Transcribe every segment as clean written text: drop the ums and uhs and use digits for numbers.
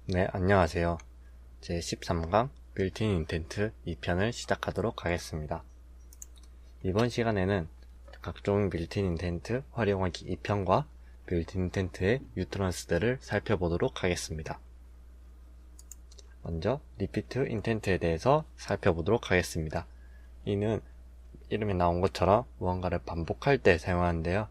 네, 안녕하세요. 제13강 빌트인 인텐트 2편을 시작하도록 하겠습니다. 이번 시간에는 각종 빌트인 인텐트 활용하기 2편과 빌트인 인텐트의 유트런스들을 살펴보도록 하겠습니다. 먼저 리피트 인텐트에 대해서 살펴보도록 하겠습니다. 이는 이름에 나온 것처럼 무언가를 반복할 때 사용하는데요.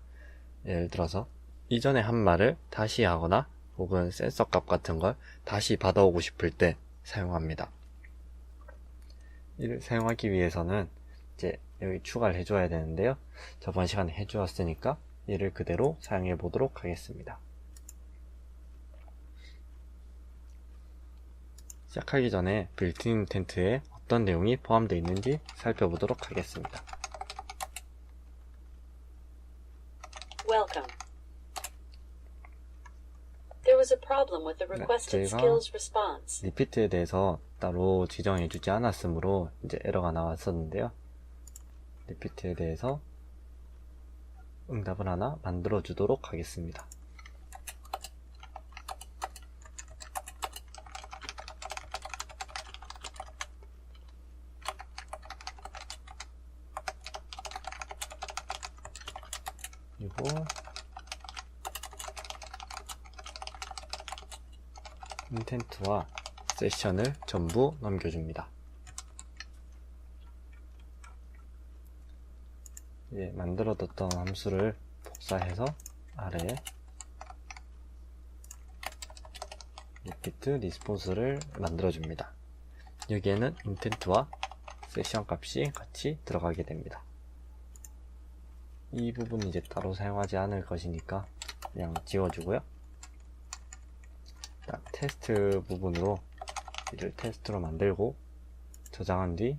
예를 들어서 이전에 한 말을 다시 하거나 혹은 센서 값 같은 걸 다시 받아오고 싶을 때 사용합니다. 이를 사용하기 위해서는 이제 여기 추가를 해줘야 되는데요. 저번 시간에 해주었으니까 이를 그대로 사용해 보도록 하겠습니다. 시작하기 전에 빌트인 인텐트에 어떤 내용이 포함되어 있는지 살펴보도록 하겠습니다. Welcome. There was a problem with the requested skills response. 리피트에 대해서 따로 지정해주지 않았으므로 이제 에러가 나왔었는데요. 리피트에 대해서 응답을 하나 만들어 주도록 하겠습니다. 그리고 인텐트와 세션을 전부 넘겨줍니다. 이제 만들어뒀던 함수를 복사해서 아래에 repeat response를 만들어줍니다. 여기에는 인텐트와 세션 값이 같이 들어가게 됩니다. 이 부분은 이제 따로 사용하지 않을 것이니까 그냥 지워주고요. 테스트 부분으로 이를 테스트로 만들고 저장한 뒤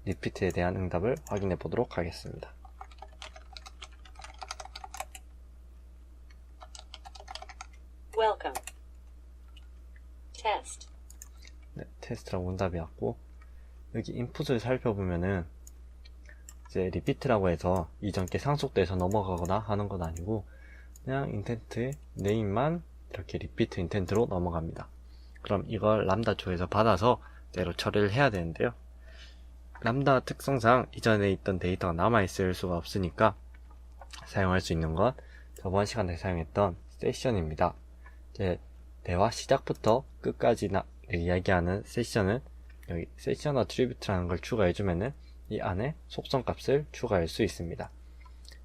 리피트에 대한 응답을 확인해 보도록 하겠습니다. Welcome. Test. 네, 테스트라고 응답이 왔고, 여기 인풋을 살펴보면은 이제 리피트라고 해서 이전 게 상속돼서 넘어가거나 하는 건 아니고 그냥 인텐트의 네임만 이렇게 리피트 인텐트로 넘어갑니다. 그럼 이걸 람다 쪽에서 받아서 때로 처리를 해야 되는데요. 람다 특성상 이전에 있던 데이터가 남아있을 수가 없으니까 사용할 수 있는 건 저번 시간에 사용했던 세션입니다. 이제 대화 시작부터 끝까지 이야기하는 세션은 여기 세션 어트리뷰트라는 걸 추가해주면은 이 안에 속성 값을 추가할 수 있습니다.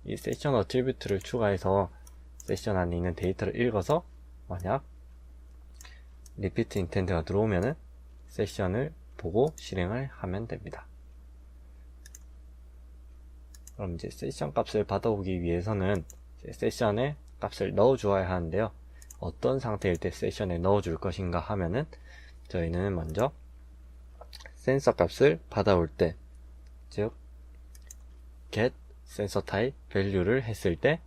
이 세션 어트리뷰트를 추가해서 세션 안에 있는 데이터를 읽어서 만약 리피트 인텐트가 들어오면은 세션을 보고 실행을 하면 됩니다. 그럼 이제 세션 값을 받아오기 위해서는 세션에 값을 넣어 주어야 하는데요. 어떤 상태일 때 세션에 넣어 줄 것인가 하면은 저희는 먼저 센서 값을 받아올 때, 즉 get sensor type value를 했을 때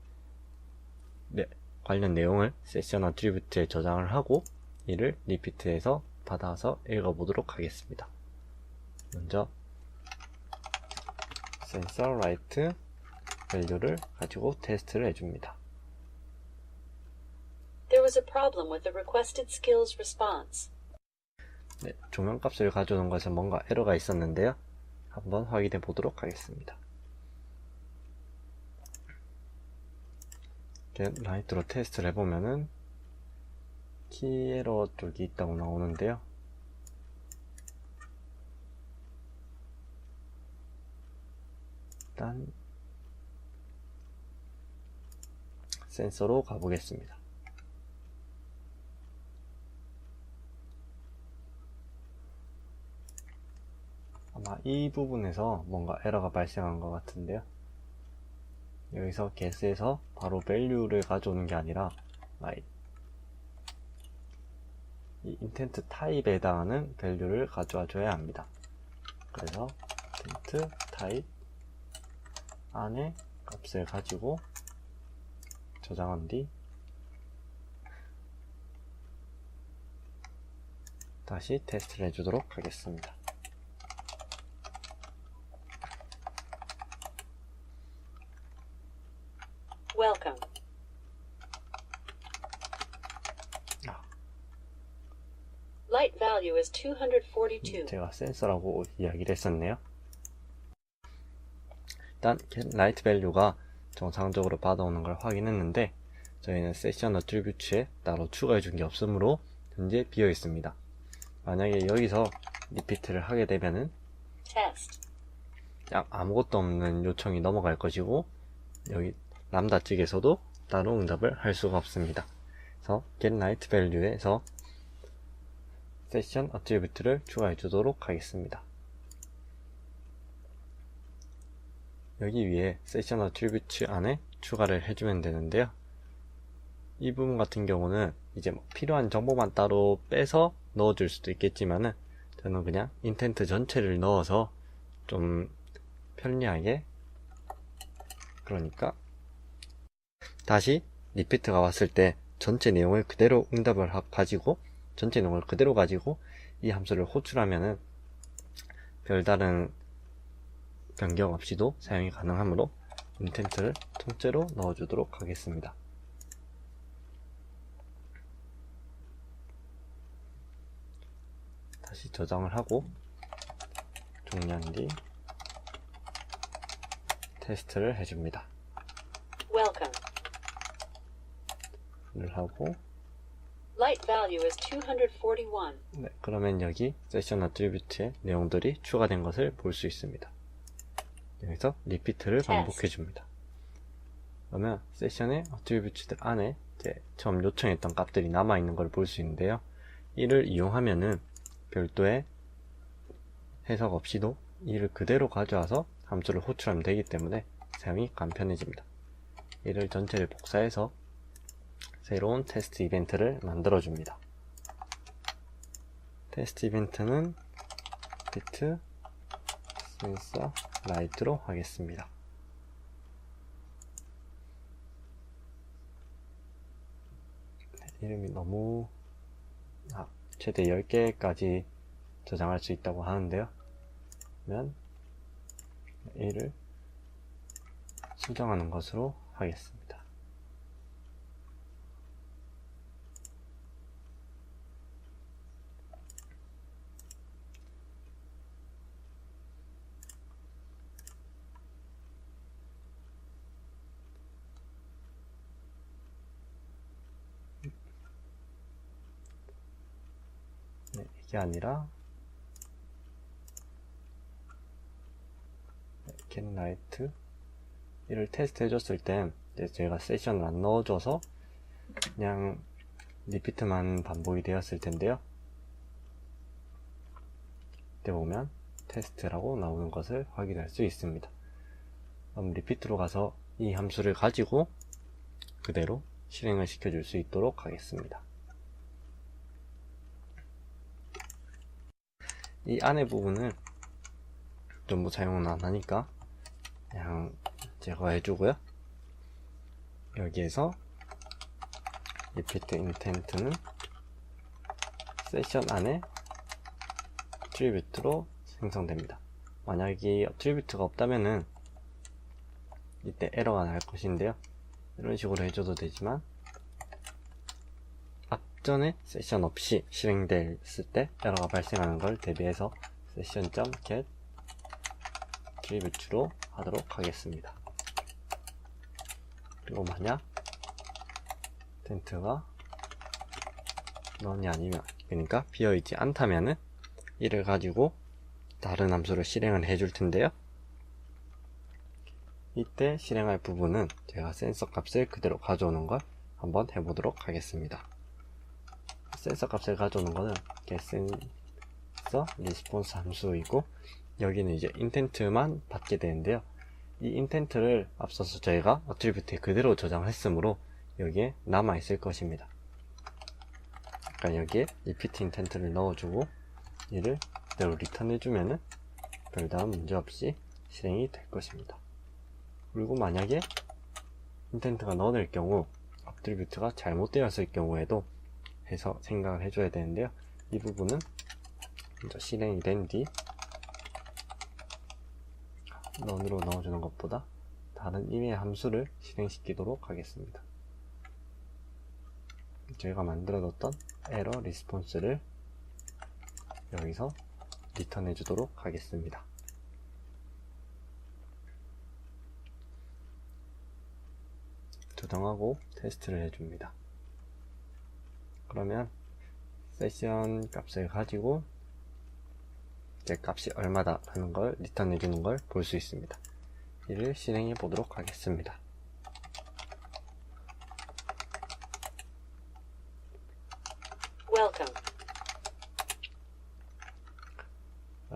관련 내용을 세션 어트리뷰트에 저장을 하고 이를 리피트에서 받아서 읽어보도록 하겠습니다. 먼저 sensor write value를 가지고 테스트를 해줍니다. There was a problem with the requested skills response. 네, 조명값을 가져오는 것에 뭔가 에러가 있었는데요. 한번 확인해 보도록 하겠습니다. 라이트로 테스트를 해보면은 키 에러 쪽이 있다고 나오는데요. 일단 센서로 가보겠습니다. 아마 이 부분에서 뭔가 에러가 발생한 것 같은데요. 여기서 get에서 바로 value를 가져오는 게 아니라 이 인텐트 타입에 해당하는 value를 가져와 줘야 합니다. 그래서 인텐트 타입 안에 값을 가지고 저장한 뒤 다시 테스트를 해주도록 하겠습니다. Welcome. Light value is 242. 제가 센서라고 이야기를 했었네요. 일단 라이트 밸류가 정상적으로 받아오는 걸 확인했는데 저희는 세션 어트리뷰츠에 따로 추가해 준 게 없으므로 현재 비어 있습니다. 만약에 여기서 리피트를 하게 되면은 Test. 그냥 아무것도 없는 요청이 넘어갈 것이고 여기 람다 측에서도 따로 응답을 할 수가 없습니다. 그래서 getLightValue에서 세션 어트리뷰트를 추가해 주도록 하겠습니다. 여기 위에 세션 어트리뷰트 안에 추가를 해주면 되는데요. 이 부분 같은 경우는 이제 뭐 필요한 정보만 따로 빼서 넣어줄 수도 있겠지만은 저는 그냥 인텐트 전체를 넣어서 좀 편리하게, 그러니까 다시 리피트가 왔을 때 전체 내용을 그대로 응답을 가지고 전체 내용을 그대로 가지고 이 함수를 호출하면은 별다른 변경 없이도 사용이 가능하므로 인텐트를 통째로 넣어주도록 하겠습니다. 다시 저장을 하고 종료한 뒤 테스트를 해줍니다. Welcome. 를 하고 Light value is 241. 네, 그러면 여기 세션 어트리뷰트의 내용들이 추가된 것을 볼 수 있습니다. 여기서 리피트를 반복해 줍니다. 그러면 세션의 어트리뷰트들 안에 이제 처음 요청했던 값들이 남아있는 걸 볼 수 있는데요. 이를 이용하면은 별도의 해석 없이도 이를 그대로 가져와서 함수를 호출하면 되기 때문에 사용이 간편해집니다. 이를 전체를 복사해서 새로운 테스트 이벤트를 만들어 줍니다. 테스트 이벤트는 fit sensor light로 하겠습니다. 이름이 너무 최대 10개까지 저장할 수 있다고 하는데요. 그러면 이를 수정하는 것으로 하겠습니다. 네, 이게 아니라 getLight 이를 테스트 해줬을 땐 이제 제가 세션을 안 넣어줘서 그냥 리피트만 반복이 되었을 텐데요. 이때 보면 테스트라고 나오는 것을 확인할 수 있습니다. 그럼 리피트로 가서 이 함수를 가지고 그대로 실행을 시켜줄 수 있도록 하겠습니다. 이 안에 부분은 전부 사용은 안 하니까 그냥 제거해주고요. 여기에서 repeat intent는 세션 안에 attribute로 생성됩니다. 만약에 attribute가 없다면은 이때 에러가 날 것인데요. 이런 식으로 해줘도 되지만 앞전에 세션 없이 실행됐을 때 에러가 발생하는 걸 대비해서 session.get attribute로 하도록 하겠습니다. 그리고 만약 텐트가 넌이 아니면, 그러니까 비어있지 않다면은 이를 가지고 다른 함수를 실행을 해줄 텐데요. 이때 실행할 부분은 제가 센서 값을 그대로 가져오는 걸 한번 해보도록 하겠습니다. 센서 값을 가져오는 거는 getSensor response 함수이고 여기는 이제 인텐트만 받게 되는데요. 이 인텐트를 앞서서 저희가 어트리뷰트에 그대로 저장했으므로 여기에 남아있을 것입니다. 그러니까 여기에 repeat intent를 넣어주고 이를 그대로 리턴 해주면은 별다른 문제 없이 실행이 될 것입니다. 그리고 만약에 인텐트가 넣어낼 경우 어트리뷰트가 잘못되었을 경우에도 해서 생각을 해줘야 되는데요. 이 부분은 먼저 실행이 된 뒤 런으로 넣어주는 것보다 다른 이메일 함수를 실행시키도록 하겠습니다. 저희가 만들어뒀던 에러 리스폰스를 여기서 리턴해 주도록 하겠습니다. 저장하고 테스트를 해줍니다. 그러면 세션 값을 가지고 이제 값이 얼마다 라는 걸 리턴해 주는 걸 볼 수 있습니다. 이를 실행해 보도록 하겠습니다. Welcome.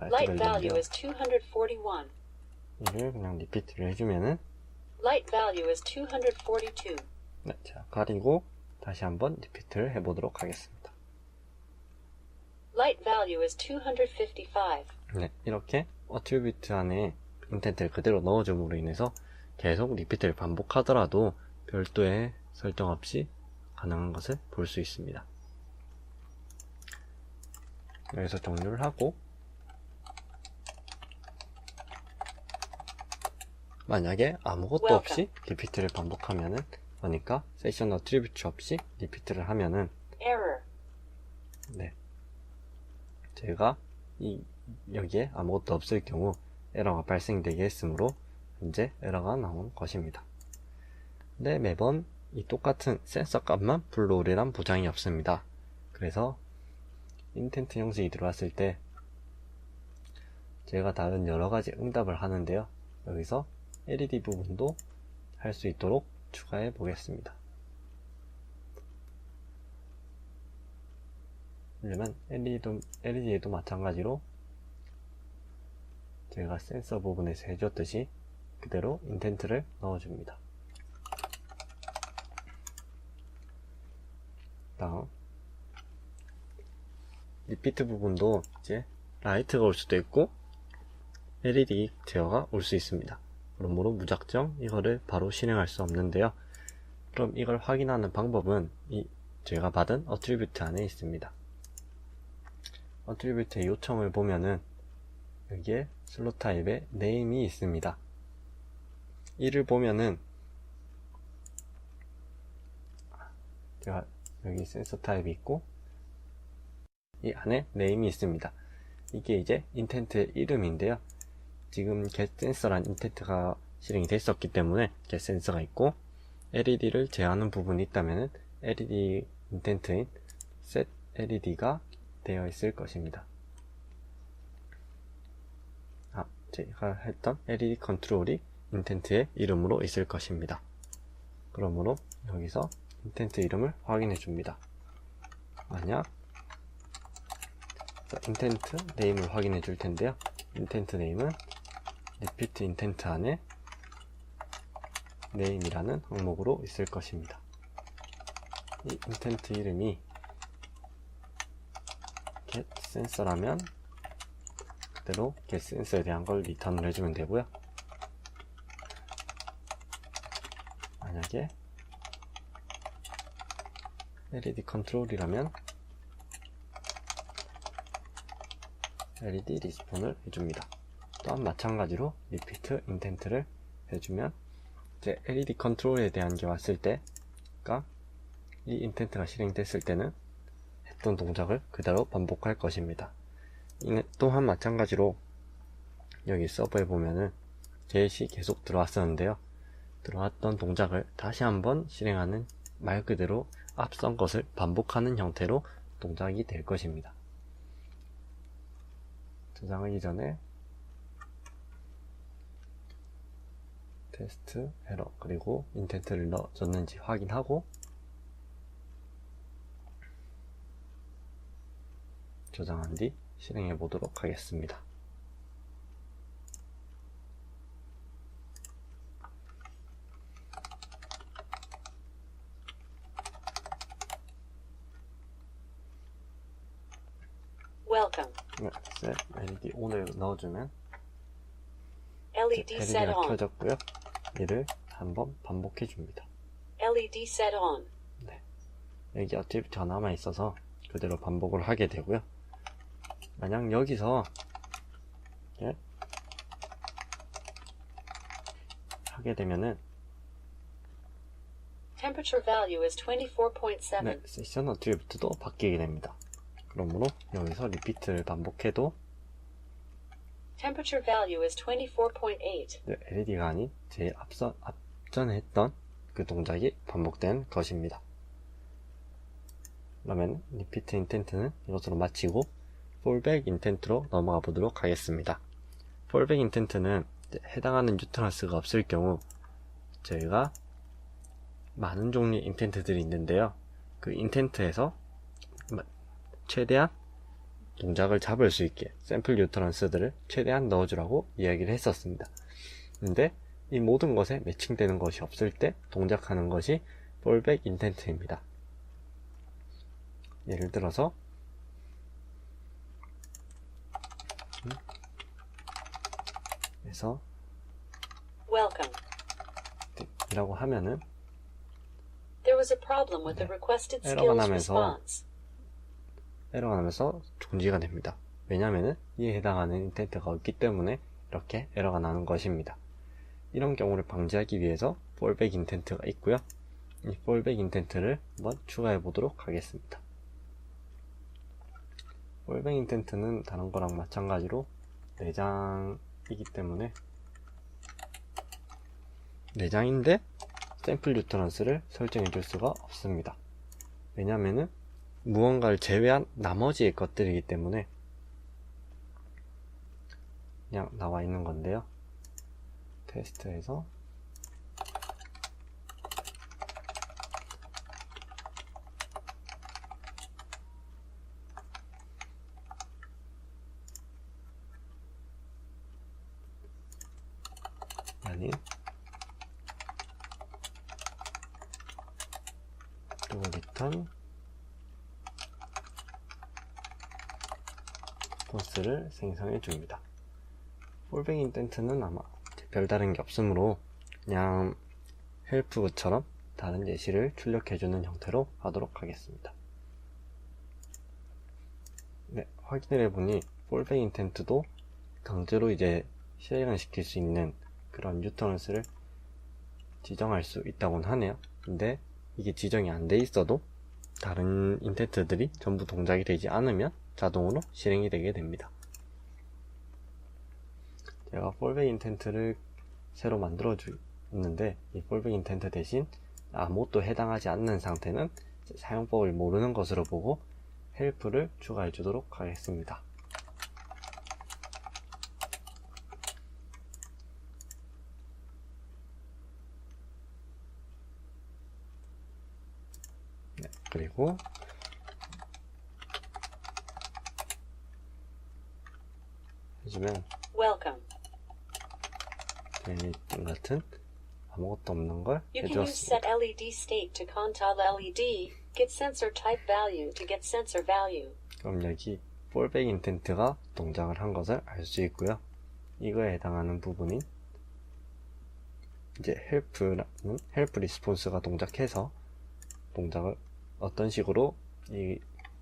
Light value is 241. 이를 그냥 리피트를 해주면은 Light value is 242. 네, 자, 가리고 다시 한번 리피트를 해보도록 하겠습니다. Light value is 255. 네, 이렇게 어트리뷰트 안에 인텐트를 그대로 넣어줌으로 인해서 계속 리피트를 반복하더라도 별도의 설정 없이 가능한 것을 볼 수 있습니다. 여기서 종료를 하고 만약에 아무것도 없이 리피트를 반복하면은 그러니까 세션 어트리뷰트 없이 리피트를 하면은 Error. 네, 제가 여기에 아무것도 없을 경우 에러가 발생되게 했으므로 현재 에러가 나온 것입니다. 근데 매번 이 똑같은 센서 값만 불러오리란 보장이 없습니다. 그래서 인텐트 형식이 들어왔을 때 제가 다른 여러가지 응답을 하는데요. 여기서 LED 부분도 할 수 있도록 추가해 보겠습니다. 그러면 LED에도 마찬가지로 제가 센서 부분에서 해줬듯이 그대로 인텐트를 넣어줍니다. 다음 리피트 부분도 이제 라이트가 올 수도 있고 LED 제어가 올 수 있습니다. 그러므로 무작정 이거를 바로 실행할 수 없는데요. 그럼 이걸 확인하는 방법은 제가 받은 어트리뷰트 안에 있습니다. 어트리뷰트의 요청을 보면은 여기에 슬롯 타입에 네임이 있습니다. 이를 보면은 제가 여기 센서 타입이 있고 이 안에 네임이 있습니다. 이게 이제 인텐트의 이름인데요. 지금 getSensor란 인텐트가 실행이 됐었기 때문에 getSensor가 있고 LED를 제어하는 부분이 있다면 LED 인텐트인 setLED가 되어 있을 것입니다. 제가 했던 LED 컨트롤이 인텐트의 이름으로 있을 것입니다. 그러므로 여기서 인텐트 이름을 확인해 줍니다. 만약 인텐트 네임을 확인해 줄 텐데요. 인텐트 네임은 리피트 인텐트 안에 네임이라는 항목으로 있을 것입니다. 이 인텐트 이름이 getSensor라면 그대로 getSensor에 대한 걸 리턴을 해주면 되고요. 만약에 LED 컨트롤이라면 LED 리스폰을 해줍니다. 또한 마찬가지로 리피트 인텐트를 해주면 이제 LED 컨트롤에 대한 게 왔을 때, 그러니까 이 인텐트가 실행됐을 때는 했던 동작을 그대로 반복할 것입니다. 또한 마찬가지로 여기 서버에 보면은 get이 계속 들어왔었는데요. 들어왔던 동작을 다시 한번 실행하는 말 그대로 앞선 것을 반복하는 형태로 동작이 될 것입니다. 저장하기 전에 테스트 에러 그리고 인텐트를 넣어줬는지 확인하고 저장한 뒤 실행해 보도록 하겠습니다. Welcome. 네, set LED ON을 넣어주면 LED set LED가 on. 켜졌고요. 이를 한번 반복해 줍니다. LED set on. 네, 여기 어트리뷰트가 남아 있어서 그대로 반복을 하게 되고요. 만약 여기서 하게 되면은 Temperature value is 24.7. 네, 세션 어트리뷰트도 바뀌게 됩니다. 그러므로 여기서 리피트를 반복해도 Temperature value is 24.8. LED가 아닌 제일 앞전에 했던 그 동작이 반복된 것입니다. 그러면 리피트 인텐트는 이것으로 마치고 폴백 인텐트로 넘어가 보도록 하겠습니다. 폴백 인텐트는 해당하는 뉴트런스가 없을 경우 저희가 많은 종류의 인텐트들이 있는데요. 그 인텐트에서 최대한 동작을 잡을 수 있게 샘플 뉴트런스들을 최대한 넣어주라고 이야기를 했었습니다. 근데 이 모든 것에 매칭되는 것이 없을 때 동작하는 것이 폴백 인텐트입니다. 예를 들어서 그래서 Welcome. 이라고 하면은 There was a problem with the requested 에러가 skills 나면서 response. 에러가 나면서 중지가 됩니다. 왜냐하면 이에 해당하는 인텐트가 없기 때문에 이렇게 에러가 나는 것입니다. 이런 경우를 방지하기 위해서 폴백 인텐트가 있고요. 이 폴백 인텐트를 한번 추가해 보도록 하겠습니다. 폴백 인텐트는 다른 거랑 마찬가지로 내장이기 때문에 내장인데 샘플 뉴트런스를 설정해 줄 수가 없습니다. 왜냐하면 무언가를 제외한 나머지의 것들이기 때문에 그냥 나와 있는 건데요. 테스트에서 아니 그리고 리턴 포스를 생성해 줍니다. 폴백 인텐트는 아마 별다른 게 없으므로 그냥 헬프처럼 다른 예시를 출력해주는 형태로 하도록 하겠습니다. 네, 확인을 해보니 폴백 인텐트도 강제로 이제 실행을 시킬 수 있는 그런 뉴트런스를 지정할 수 있다고는 하네요. 근데 이게 지정이 안 돼 있어도 다른 인텐트들이 전부 동작이 되지 않으면 자동으로 실행이 되게 됩니다. 제가 폴백 인텐트를 새로 만들어 줬는데 이 폴백 인텐트 대신 아무것도 해당하지 않는 상태는 사용법을 모르는 것으로 보고 헬프를 추가해 주도록 하겠습니다. 네, 그리고 해주면 Welcome. 같은 아무것도 없는 걸 You can use 해주었습니다. set LED state to control LED, get sensor type value to get sensor value. 그럼 여기 폴백 인텐트가 동작을 한 것을 알 수 있고요. 이거에 해당하는 부분인 이제 헬프 리스폰스가 동작해서 동작을 어떤 식으로 이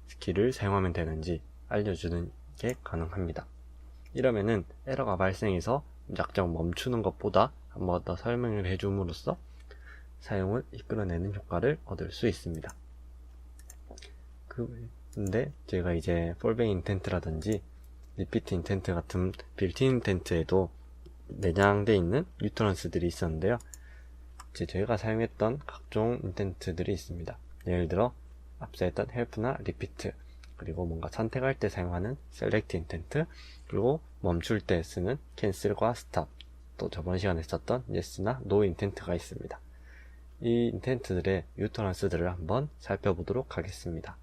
스킬을 사용하면 되는지 알려주는 게 가능합니다. 이러면은 에러가 발생해서 약정 멈추는 것보다 한 번 더 설명을 해줌으로써 사용을 이끌어내는 효과를 얻을 수 있습니다. 근데 제가 이제 폴백 인텐트라든지 리피트 인텐트 같은 빌트인 인텐트에도 내장되어 있는 뉴트런스들이 있었는데요. 저희가 사용했던 각종 인텐트들이 있습니다. 예를 들어 앞서 했던 헬프나 리피트, 그리고 뭔가 선택할 때 사용하는 셀렉트 인텐트, 그리고 멈출 때 쓰는 캔슬과 스탑, 또 저번 시간에 썼던 yes나 no 인텐트가 있습니다. 이 인텐트들의 뉴트런스들을 한번 살펴보도록 하겠습니다.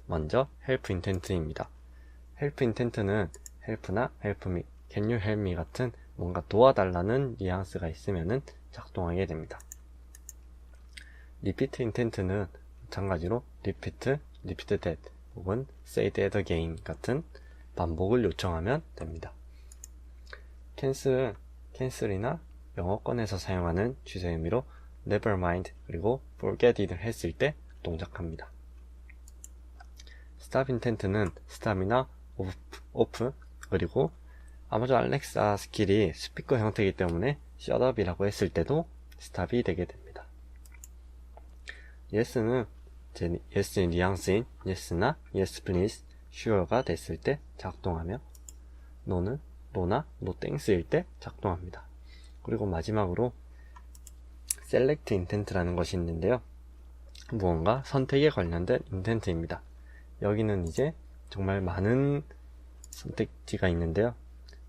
먼저 헬프 인텐트입니다. 헬프 인텐트는 헬프나 헬프미, can you help me 같은 뭔가 도와달라는 뉘앙스가 있으면은 작동하게 됩니다. 리피트 인텐트는 마찬가지로 repeat, repeat that 혹은 say that again 같은 반복을 요청하면 됩니다. 캔슬은 캔슬이나 영어권에서 사용하는 주제 의미로 never mind 그리고 forget it을 했을 때 동작합니다. stop intent는 stop이나 off 그리고 아마존 알렉사 스킬이 스피커 형태이기 때문에 shut up이라고 했을 때도 stop이 되게 됩니다. yes는 이제 yes의 뉘앙스인 yes나 yes please, sure가 됐을 때 작동하며 no는 no나 no thanks일 때 작동합니다. 그리고 마지막으로 select intent라는 것이 있는데요. 무언가 선택에 관련된 intent입니다. 여기는 이제 정말 많은 선택지가 있는데요.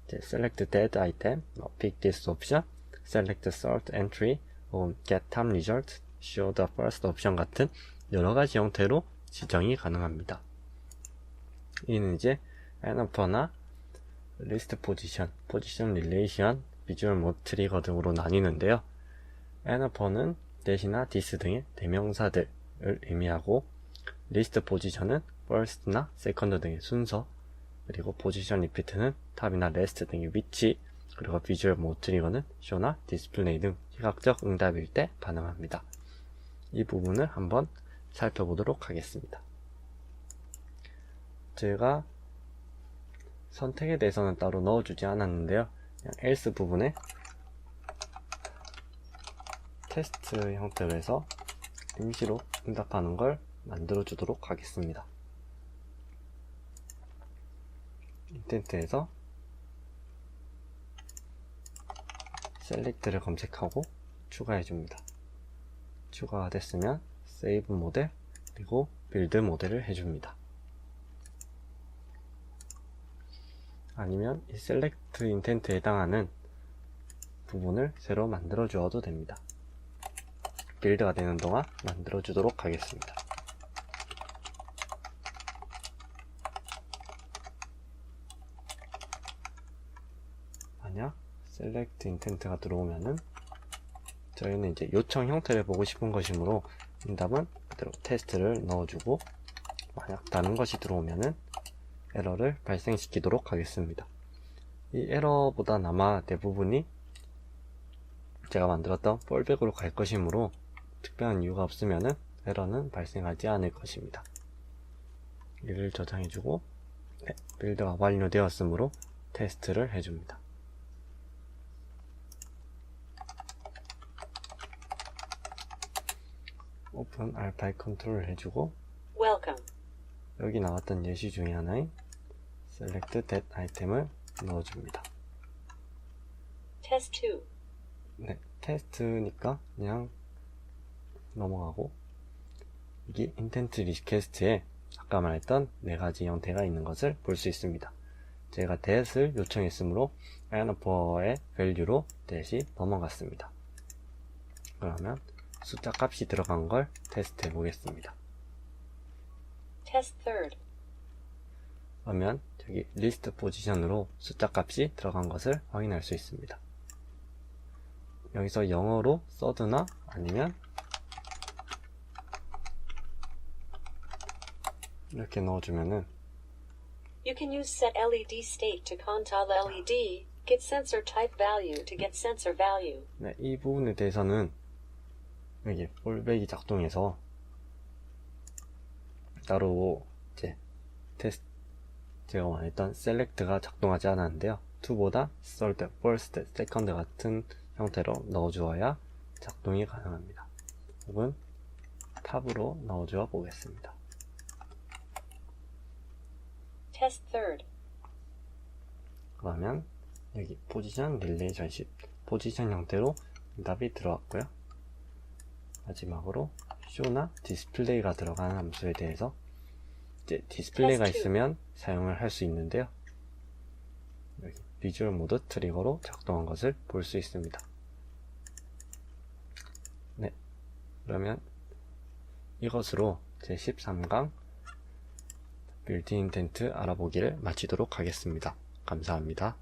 이제 select that item, pick this option, select sort entry, get top result, show the first option 같은 여러 가지 형태로 지정이 가능합니다. 이는 이제 anapper나 list position, position relation, visual mode trigger 등으로 나뉘는데요. anapper는 that이나 this 등의 대명사들을 의미하고, list position은 first나 second 등의 순서, 그리고 position repeat는 탑이나 last 등의 위치, 그리고 visual mode trigger는 show나 display 등 시각적 응답일 때 반응합니다. 이 부분을 한번 살펴보도록 하겠습니다. 제가 선택에 대해서는 따로 넣어주지 않았는데요. 그냥 else 부분에 테스트 형태로 해서 임시로 응답하는 걸 만들어 주도록 하겠습니다. 인텐트에서 select를 검색하고 추가해 줍니다. 추가가 됐으면 save 모델, 그리고 build 모델을 해줍니다. 아니면 이 select intent에 해당하는 부분을 새로 만들어 주어도 됩니다. 빌드가 되는 동안 만들어 주도록 하겠습니다. 만약 select intent가 들어오면은 저희는 이제 요청 형태를 보고 싶은 것이므로 응답은 그대로 테스트를 넣어주고, 만약 다른 것이 들어오면은 에러를 발생시키도록 하겠습니다. 이 에러보단 아마 대부분이 제가 만들었던 fallback으로 갈 것이므로 특별한 이유가 없으면은 에러는 발생하지 않을 것입니다. 이를 저장해주고, 빌드가 완료되었으므로 테스트를 해줍니다. 오픈 알파이 컨트롤을 해주고, Welcome. 여기 나왔던 예시 중에 하나인 select that item을 넣어줍니다. Test 2. 네, 테스트니까 그냥 넘어가고, 이게 intent request에 아까 말했던 4가지 형태가 있는 것을 볼 수 있습니다. 제가 that을 요청했으므로 anapper의 value로 that이 넘어갔습니다. 그러면 숫자 값이 들어간 걸 테스트해 보겠습니다. Test 3rd. 그러면 저기 리스트 포지션으로 숫자 값이 들어간 것을 확인할 수 있습니다. 여기서 영어로 third나 아니면 이렇게 넣어주면은 You can use set LED state to control LED, get sensor type value to get sensor value. 네, 이 부분에 대해서는 여기 fallback이 작동해서 따로 이제 테스트 제가 원했던 select가 작동하지 않았는데요. to보다 third, first, second 같은 형태로 넣어주어야 작동이 가능합니다. 혹은 탑으로 넣어주어 보겠습니다. Test 3rd. 그러면 여기 포지션 릴레이션십, 포지션 형태로 응답이 들어왔고요. 마지막으로 show나 display가 들어가는 함수에 대해서 이제 디스플레이가 있으면 사용을 할 수 있는데요. 여기 비주얼 모드 트리거로 작동한 것을 볼 수 있습니다. 네, 그러면 이것으로 제 13강 빌드 인텐트 알아보기를 마치도록 하겠습니다. 감사합니다.